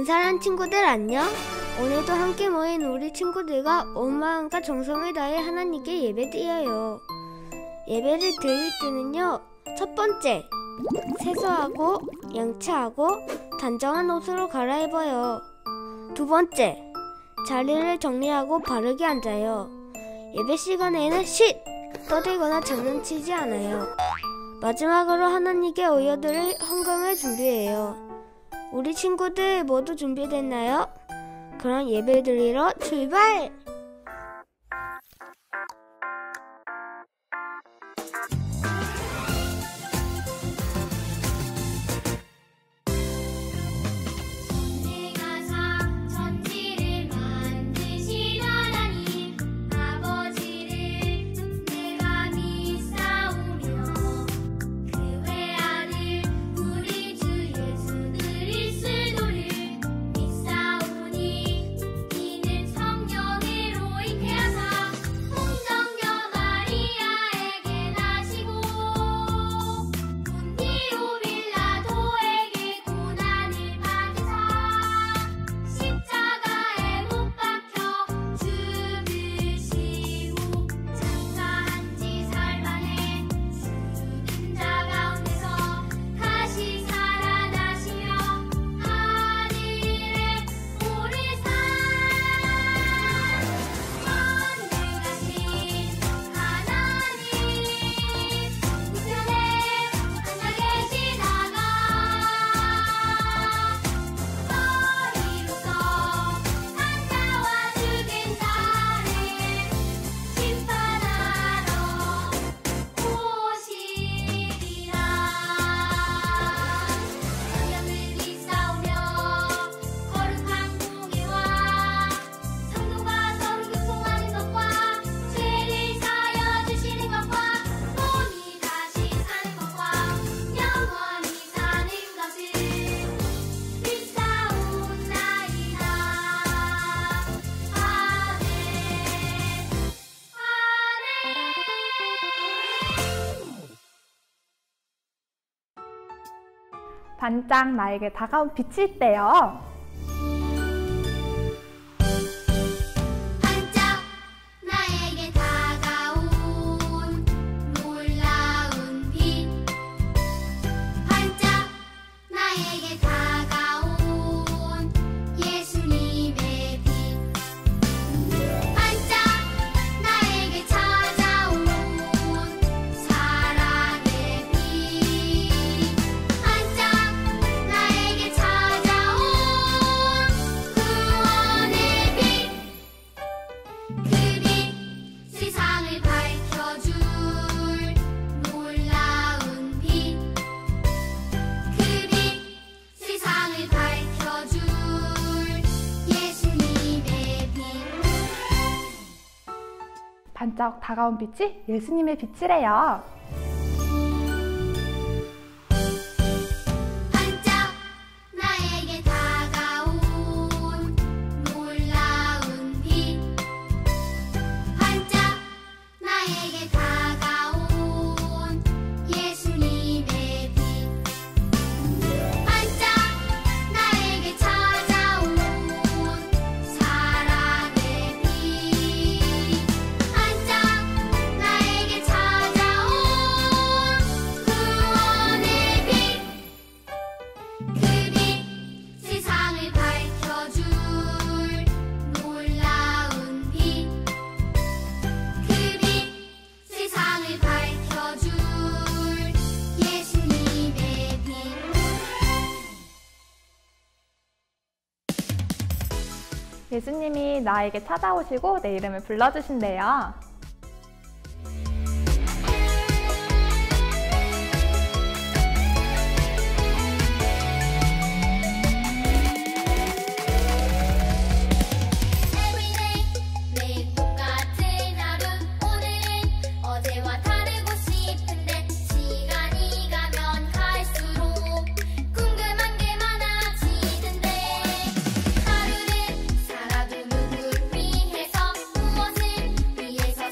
사랑 친구들 안녕. 오늘도 함께 모인 우리 친구들과 온 마음과 정성을 다해 하나님께 예배드려요. 예배를 드릴 때는요, 첫 번째, 세수하고 양치하고 단정한 옷으로 갈아입어요. 두 번째, 자리를 정리하고 바르게 앉아요. 예배 시간에는 떠들거나 장난치지 않아요. 마지막으로 하나님께 올려드릴 헌금을 준비해요. 우리 친구들 모두 준비됐나요? 그럼 예배 드리러 출발! 반짝 나에게 다가온 빛이 있대요. 반짝 나에게 다가온 놀라운 빛. 반짝 나에게 다가온 예수님의 빛. 반짝 나에게 찾아온 사랑의 빛. 반짝 나에게 찾아온 구원의 빛. 그 빛 세상을 밝혀줄 놀라운 빛. 그 빛 세상을 밝혀줄 예수님의 빛. 반짝 다가온 빛이 예수님의 빛이래요. 반짝 나에게 다가온 놀라운 빛. 반짝 나에게 다가온 예수님의 빛. 반짝 나에게 찾아온 사랑의 빛. 반짝 나에게 찾아온 구원의 빛. 그 빛 세상을 밝혀줄 놀라운 빛. 그 빛 세상을 밝혀줄 예수님의 빛. 예수님이 나에게 찾아오시고 내 이름을 불러주신대요. Everyday 매일 똑같은 하루. 오늘은 어제와 다르고 싶은데 시간이 가면 갈수록 궁금한 게 많아지는데 하루를 살아도 누굴 위해서 무엇을 위해서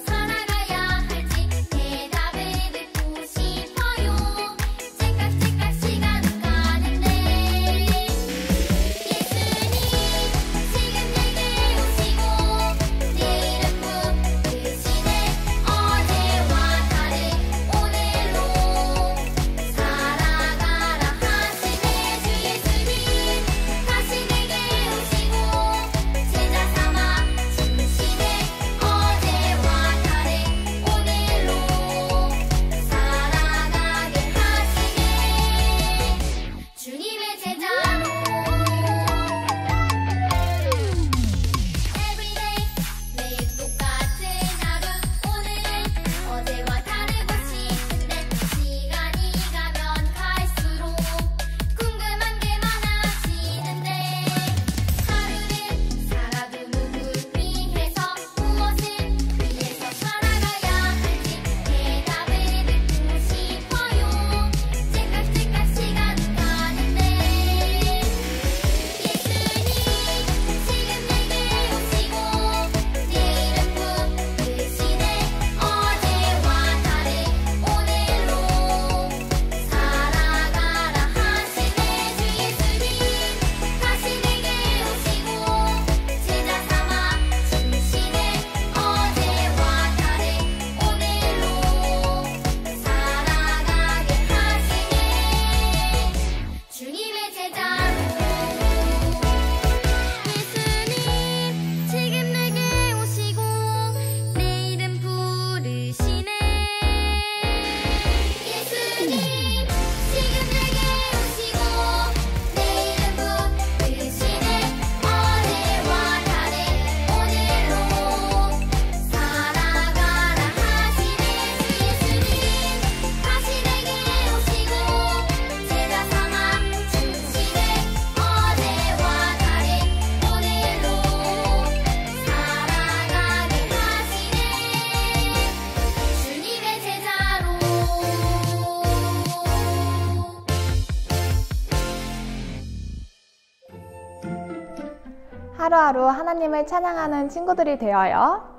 하루하루 하나님을 찬양하는 친구들이 되어요.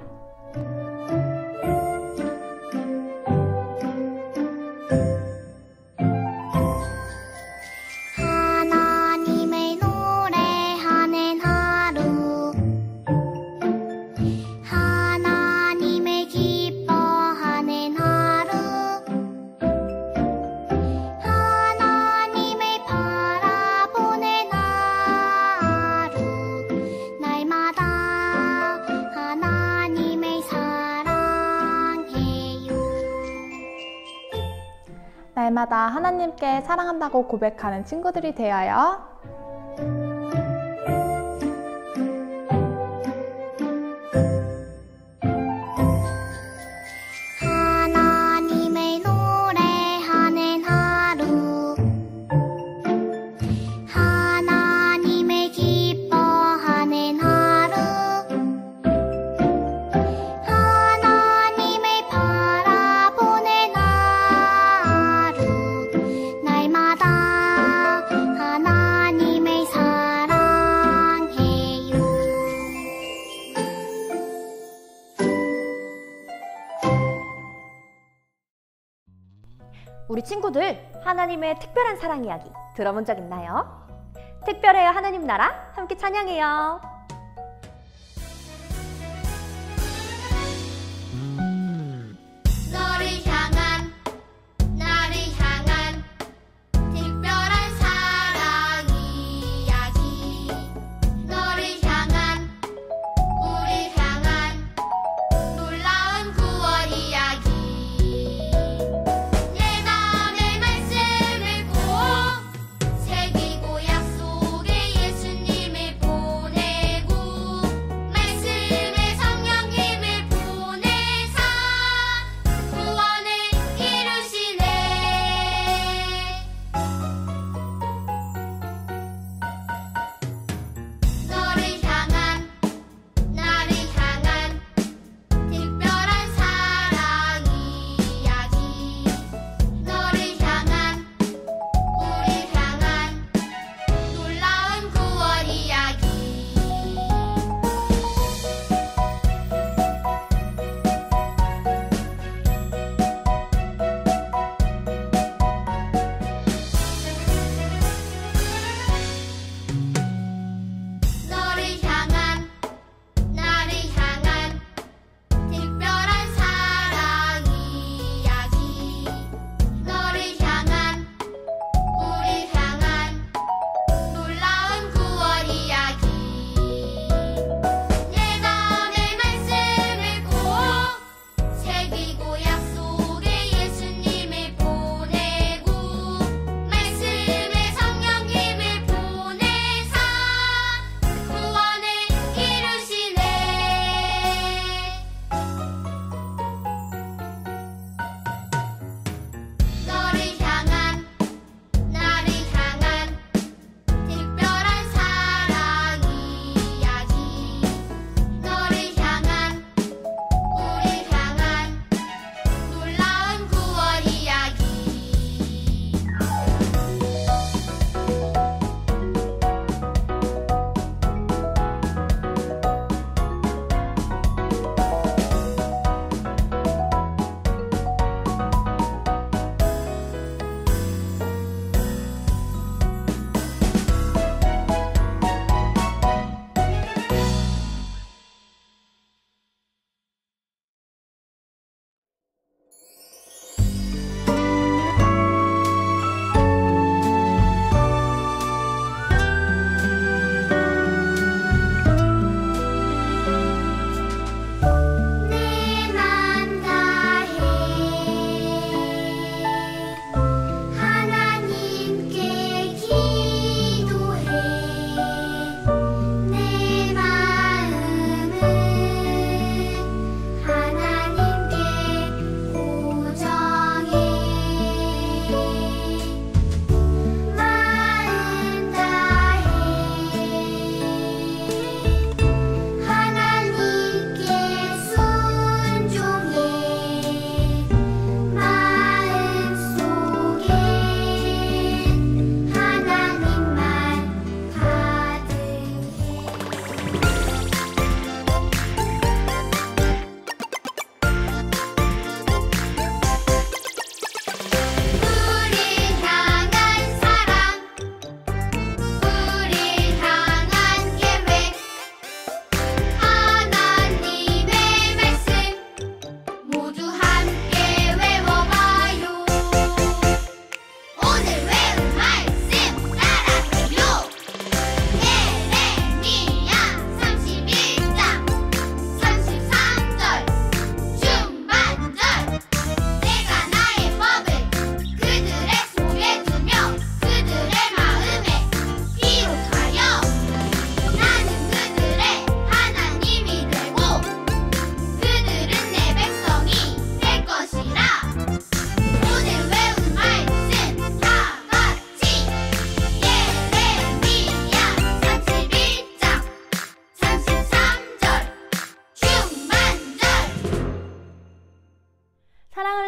하나님을 노래하는 하루, 하나님을 기뻐하는 하루, 하나님을 바라보는 하루, 날마다 하나님을 사랑해요. 날마다 하나님께 사랑한다고 고백하는 친구들이 되어요. 하나님을 노래하는 하루, 하나님을 기뻐하는 하루, 하나님을 바라보는 하루, 날마다 하나님을 사랑해요. 우리 친구들, 하나님의 특별한 사랑 이야기 들어본 적 있나요? 특별해요 하나님 나라, 함께 찬양해요. 너를 향한, 나를 향한 특별한 사랑 이야기, 너를 향한, 우릴 향한 놀라운 구원 이야기. 내 맘의 말씀을 꼭 새기고 약속의 예수님을 보내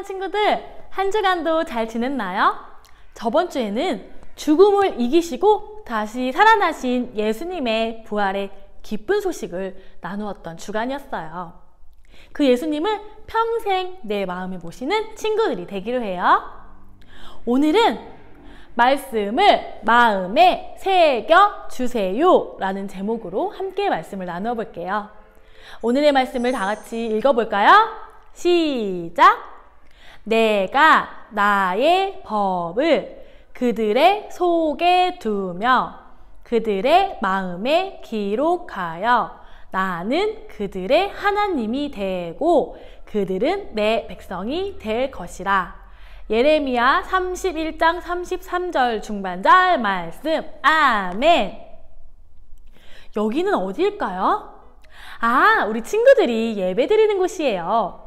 친구들, 한 주간도 잘 지냈나요? 저번 주에는 죽음을 이기시고 다시 살아나신 예수님의 부활의 기쁜 소식을 나누었던 주간이었어요. 그 예수님을 평생 내 마음에 모시는 친구들이 되기로 해요. 오늘은 말씀을 마음에 새겨 주세요 라는 제목으로 함께 말씀을 나누어 볼게요. 오늘의 말씀을 다 같이 읽어볼까요? 시작! 내가 나의 법을 그들의 속에 두며 그들의 마음에 기록하여 나는 그들의 하나님이 되고 그들은 내 백성이 될 것이라. 예레미야 31장 33절 중반절 말씀. 아멘. 여기는 어디일까요? 아, 우리 친구들이 예배 드리는 곳이에요.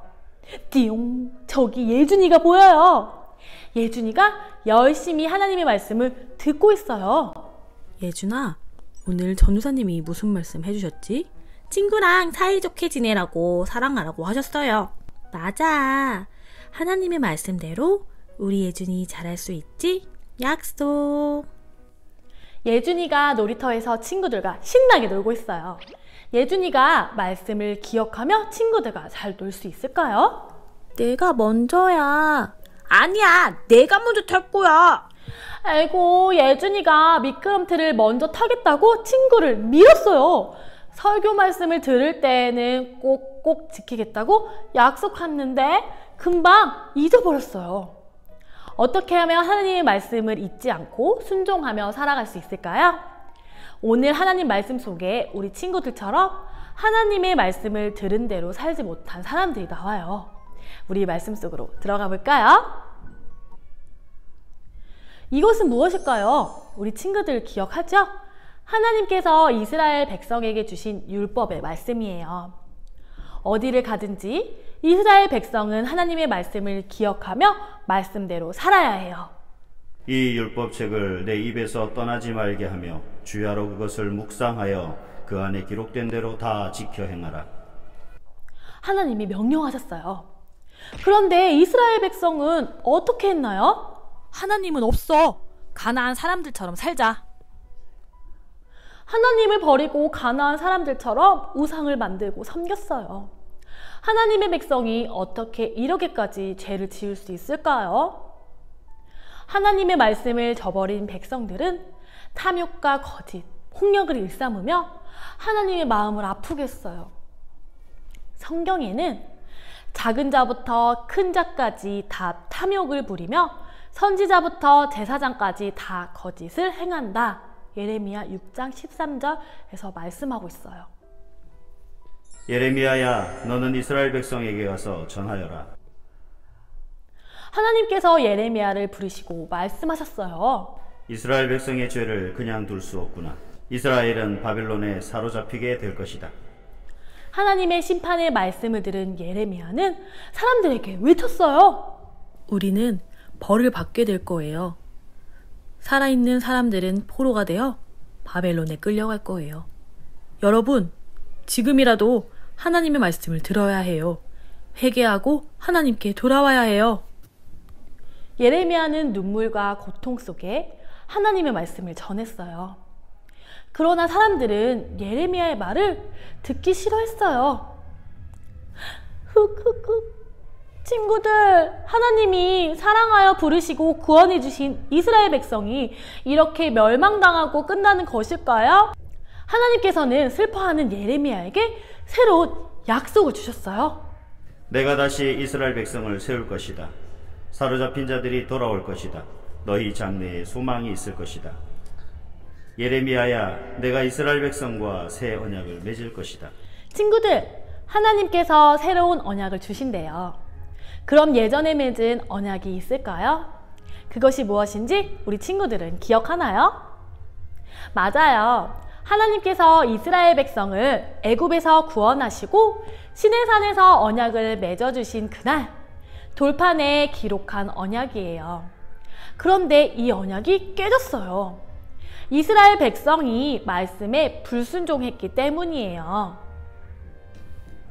띠용, 저기 예준이가 보여요. 예준이가 열심히 하나님의 말씀을 듣고 있어요. 예준아, 오늘 전우사님이 무슨 말씀 해주셨지? 친구랑 사이좋게 지내라고 사랑하라고 하셨어요. 맞아. 하나님의 말씀대로 우리 예준이 잘할 수 있지? 약속. 예준이가 놀이터에서 친구들과 신나게 놀고 있어요. 예준이가 말씀을 기억하며 친구들과 잘 놀 수 있을까요? 내가 먼저야. 아니야, 내가 먼저 탈 거야. 아이고, 예준이가 미끄럼틀을 먼저 타겠다고 친구를 밀었어요. 설교 말씀을 들을 때에는 꼭꼭 지키겠다고 약속했는데 금방 잊어버렸어요. 어떻게 하면 하나님의 말씀을 잊지 않고 순종하며 살아갈 수 있을까요? 오늘 하나님 말씀 속에 우리 친구들처럼 하나님의 말씀을 들은 대로 살지 못한 사람들이 나와요. 우리 말씀 속으로 들어가 볼까요? 이것은 무엇일까요? 우리 친구들 기억하죠? 하나님께서 이스라엘 백성에게 주신 율법의 말씀이에요. 어디를 가든지 이스라엘 백성은 하나님의 말씀을 기억하며 말씀대로 살아야 해요. 이 율법책을 내 입에서 떠나지 말게 하며 주야로 그것을 묵상하여 그 안에 기록된 대로 다 지켜 행하라. 하나님이 명령하셨어요. 그런데 이스라엘 백성은 어떻게 했나요? 하나님은 없어. 가나안 사람들처럼 살자. 하나님을 버리고 가나안 사람들처럼 우상을 만들고 섬겼어요. 하나님의 백성이 어떻게 이렇게까지 죄를 지을 수 있을까요? 하나님의 말씀을 저버린 백성들은 탐욕과 거짓, 폭력을 일삼으며 하나님의 마음을 아프게 했어요. 성경에는 작은 자부터 큰 자까지 다 탐욕을 부리며 선지자부터 제사장까지 다 거짓을 행한다. 예레미야 6장 13절에서 말씀하고 있어요. 예레미야야, 너는 이스라엘 백성에게 가서 전하여라. 하나님께서 예레미야를 부르시고 말씀하셨어요. 이스라엘 백성의 죄를 그냥 둘 수 없구나. 이스라엘은 바벨론에 사로잡히게 될 것이다. 하나님의 심판의 말씀을 들은 예레미야는 사람들에게 외쳤어요. 우리는 벌을 받게 될 거예요. 살아있는 사람들은 포로가 되어 바벨론에 끌려갈 거예요. 여러분, 지금이라도 하나님의 말씀을 들어야 해요. 회개하고 하나님께 돌아와야 해요. 예레미야는 눈물과 고통 속에 하나님의 말씀을 전했어요. 그러나 사람들은 예레미야의 말을 듣기 싫어했어요. 흑흑흑. 친구들, 하나님이 사랑하여 부르시고 구원해 주신 이스라엘 백성이 이렇게 멸망당하고 끝나는 것일까요? 하나님께서는 슬퍼하는 예레미야에게 새로운 약속을 주셨어요. 내가 다시 이스라엘 백성을 세울 것이다. 사로잡힌 자들이 돌아올 것이다. 너희 장래에 소망이 있을 것이다. 예레미야야, 내가 이스라엘 백성과 새 언약을 맺을 것이다. 친구들, 하나님께서 새로운 언약을 주신대요. 그럼 예전에 맺은 언약이 있을까요? 그것이 무엇인지 우리 친구들은 기억하나요? 맞아요. 하나님께서 이스라엘 백성을 애굽에서 구원하시고 시내산에서 언약을 맺어주신 그날 돌판에 기록한 언약이에요. 그런데 이 언약이 깨졌어요. 이스라엘 백성이 말씀에 불순종했기 때문이에요.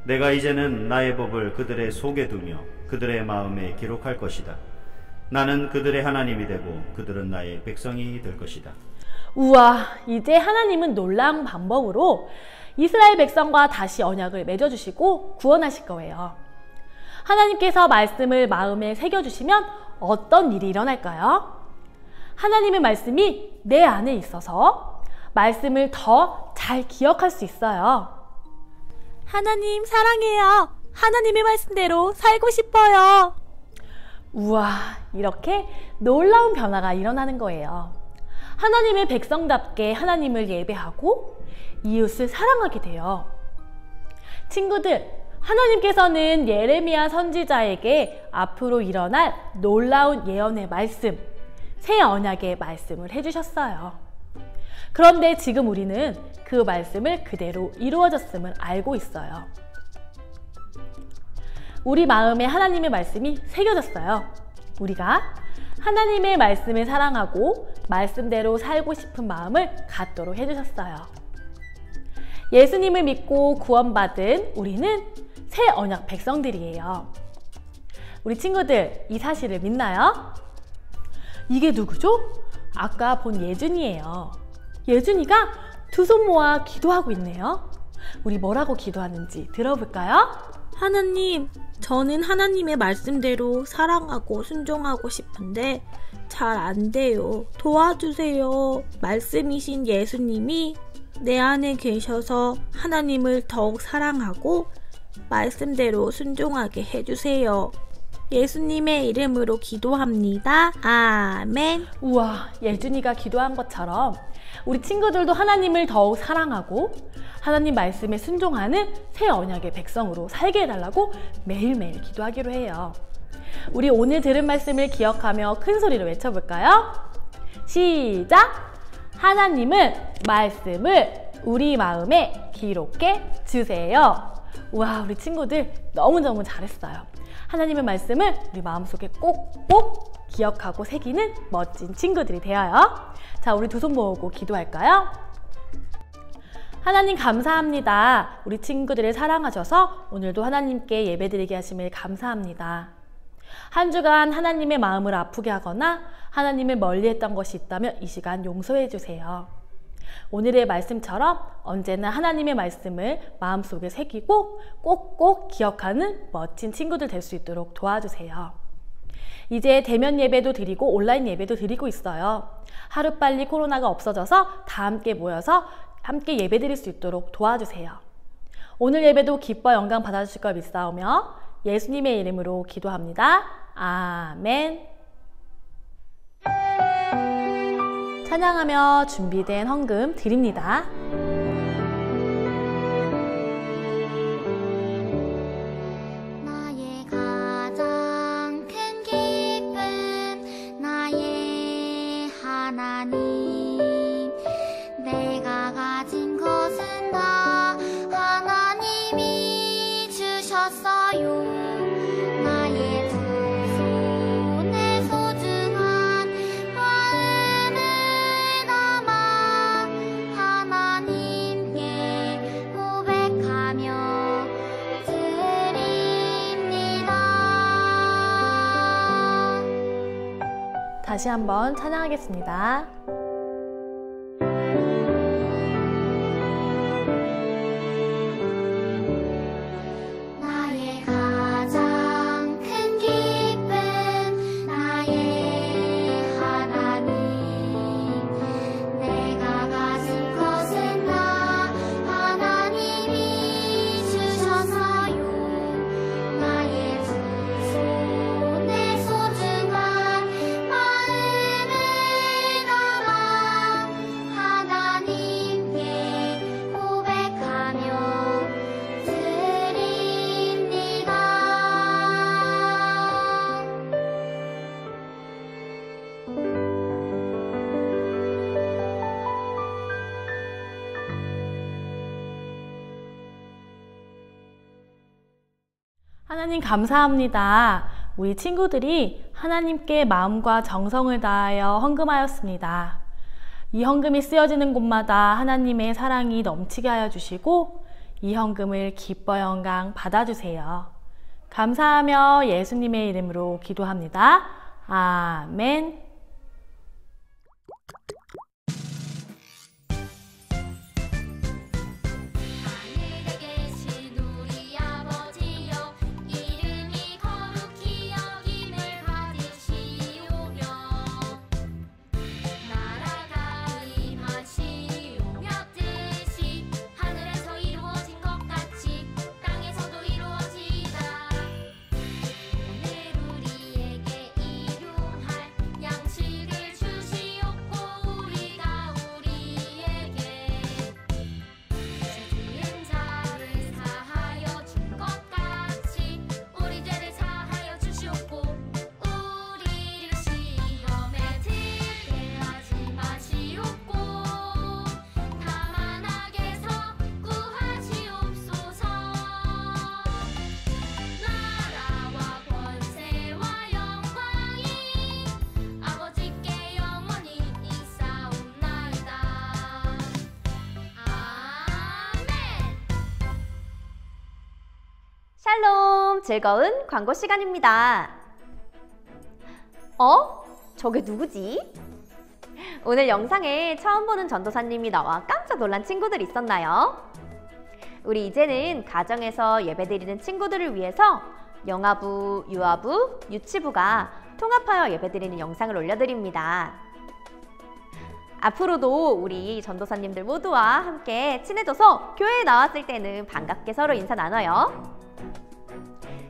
내가 이제는 나의 법을 그들의 속에 두며 그들의 마음에 기록할 것이다. 나는 그들의 하나님이 되고 그들은 나의 백성이 될 것이다. 우와, 이제 하나님은 놀라운 방법으로 이스라엘 백성과 다시 언약을 맺어주시고 구원하실 거예요. 하나님께서 말씀을 마음에 새겨주시면 어떤 일이 일어날까요? 하나님의 말씀이 내 안에 있어서 말씀을 더 잘 기억할 수 있어요. 하나님 사랑해요. 하나님의 말씀대로 살고 싶어요. 우와, 이렇게 놀라운 변화가 일어나는 거예요. 하나님의 백성답게 하나님을 예배하고 이웃을 사랑하게 돼요. 친구들, 하나님께서는 예레미야 선지자에게 앞으로 일어날 놀라운 예언의 말씀, 새 언약의 말씀을 해주셨어요. 그런데 지금 우리는 그 말씀을 그대로 이루어졌음을 알고 있어요. 우리 마음에 하나님의 말씀이 새겨졌어요. 우리가 하나님의 말씀을 사랑하고 말씀대로 살고 싶은 마음을 갖도록 해주셨어요. 예수님을 믿고 구원받은 우리는 새 언약 백성들이에요. 우리 친구들, 이 사실을 믿나요? 이게 누구죠? 아까 본 예준이에요. 예준이가 두 손 모아 기도하고 있네요. 우리 뭐라고 기도하는지 들어볼까요? 하나님, 저는 하나님의 말씀대로 사랑하고 순종하고 싶은데 잘 안 돼요. 도와주세요. 말씀이신 예수님이 내 안에 계셔서 하나님을 더욱 사랑하고 말씀대로 순종하게 해주세요. 예수님의 이름으로 기도합니다. 아멘. 우와, 예준이가 기도한 것처럼 우리 친구들도 하나님을 더욱 사랑하고 하나님 말씀에 순종하는 새 언약의 백성으로 살게 해달라고 매일매일 기도하기로 해요. 우리 오늘 들은 말씀을 기억하며 큰 소리로 외쳐볼까요? 시작! 하나님은 말씀을 우리 마음에 기록해 주세요. 우와, 우리 친구들 너무너무 잘했어요. 하나님의 말씀을 우리 마음속에 꼭꼭 기억하고 새기는 멋진 친구들이 되어요. 자, 우리 두 손 모으고 기도할까요? 하나님 감사합니다. 우리 친구들을 사랑하셔서 오늘도 하나님께 예배드리게 하심을 감사합니다. 한 주간 하나님의 마음을 아프게 하거나 하나님을 멀리했던 것이 있다면 이 시간 용서해 주세요. 오늘의 말씀처럼 언제나 하나님의 말씀을 마음속에 새기고 꼭꼭 기억하는 멋진 친구들 될 수 있도록 도와주세요. 이제 대면 예배도 드리고 온라인 예배도 드리고 있어요. 하루빨리 코로나가 없어져서 다 함께 모여서 함께 예배 드릴 수 있도록 도와주세요. 오늘 예배도 기뻐 영광 받아주실 걸 믿사오며 예수님의 이름으로 기도합니다. 아멘. 찬양하며 준비된 헌금 드립니다. 나의 가장 큰 기쁨 나의 하나님 내가 가진 것은 다 하나님이 주셨어요. 나의 두 손에 소중한 마음을 담아 하나님께 고백하며 드립니다. 다시 한번 찬양하겠습니다. 나의 가장 큰 기쁨 나의 하나님 내가 가진 것은 다 하나님이 주셨어요. 나의 두 손에 소중한 마음을 담아 하나님께 고백하며 드립니다. 하나님 감사합니다. 우리 친구들이 하나님께 마음과 정성을 다하여 헌금하였습니다. 이 헌금이 쓰여지는 곳마다 하나님의 사랑이 넘치게 하여 주시고 이 헌금을 기뻐 영광 받아주세요. 감사하며 예수님의 이름으로 기도합니다. 아멘. 하늘에 계신 우리 아버지여 이름이 거룩히 여김을 받으시오며 나라가 임하시오며 뜻이 하늘에서 이루어진 것 같이 땅에서도 이루어지이다. 오늘 우리에게 일용할 양식을 주시옵고 우리가 우리에게 지은 자를 사하여 준 것 같이 우리 죄를 사하여 주시옵고 우리를 시험에 들게 하지 마시옵고 다만 악에서 구하시옵소서. 나라와 권세와 영광이 아버지께 영원히 있사옵나이다. 아멘. 샬롬! 즐거운 광고 시간입니다. 저게 누구지? 오늘 영상에 처음 보는 전도사님이 나와 깜짝 놀란 친구들 있었나요? 우리 이제는 가정에서 예배드리는 친구들을 위해서 영아부, 유아부, 유치부가 통합하여 예배드리는 영상을 올려드립니다. 앞으로도 우리 전도사님들 모두와 함께 친해져서 교회에 나왔을 때는 반갑게 서로 인사 나눠요.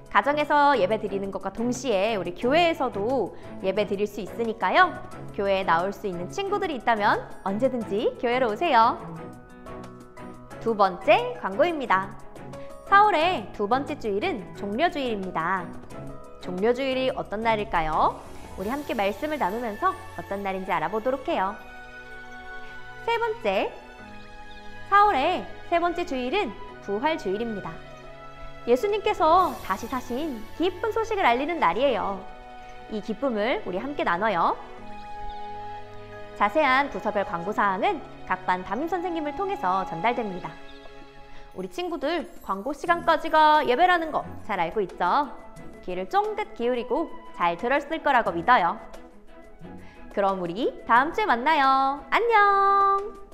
가정에서 예배 드리는 것과 동시에 우리 교회에서도 예배 드릴 수 있으니까요. 교회에 나올 수 있는 친구들이 있다면 언제든지 교회로 오세요. 두 번째 광고입니다. 4월의 두 번째 주일은 종려주일입니다. 종려주일이 어떤 날일까요? 우리 함께 말씀을 나누면서 어떤 날인지 알아보도록 해요. 세 번째, 4월의 세 번째 주일은 부활주일입니다. 예수님께서 다시 사신 기쁜 소식을 알리는 날이에요. 이 기쁨을 우리 함께 나눠요. 자세한 부서별 광고사항은 각 반 담임선생님을 통해서 전달됩니다. 우리 친구들 광고 시간까지가 예배라는 거 잘 알고 있죠? 귀를 쫑긋 기울이고 잘 들었을 거라고 믿어요. 그럼 우리 다음 주에 만나요. 안녕!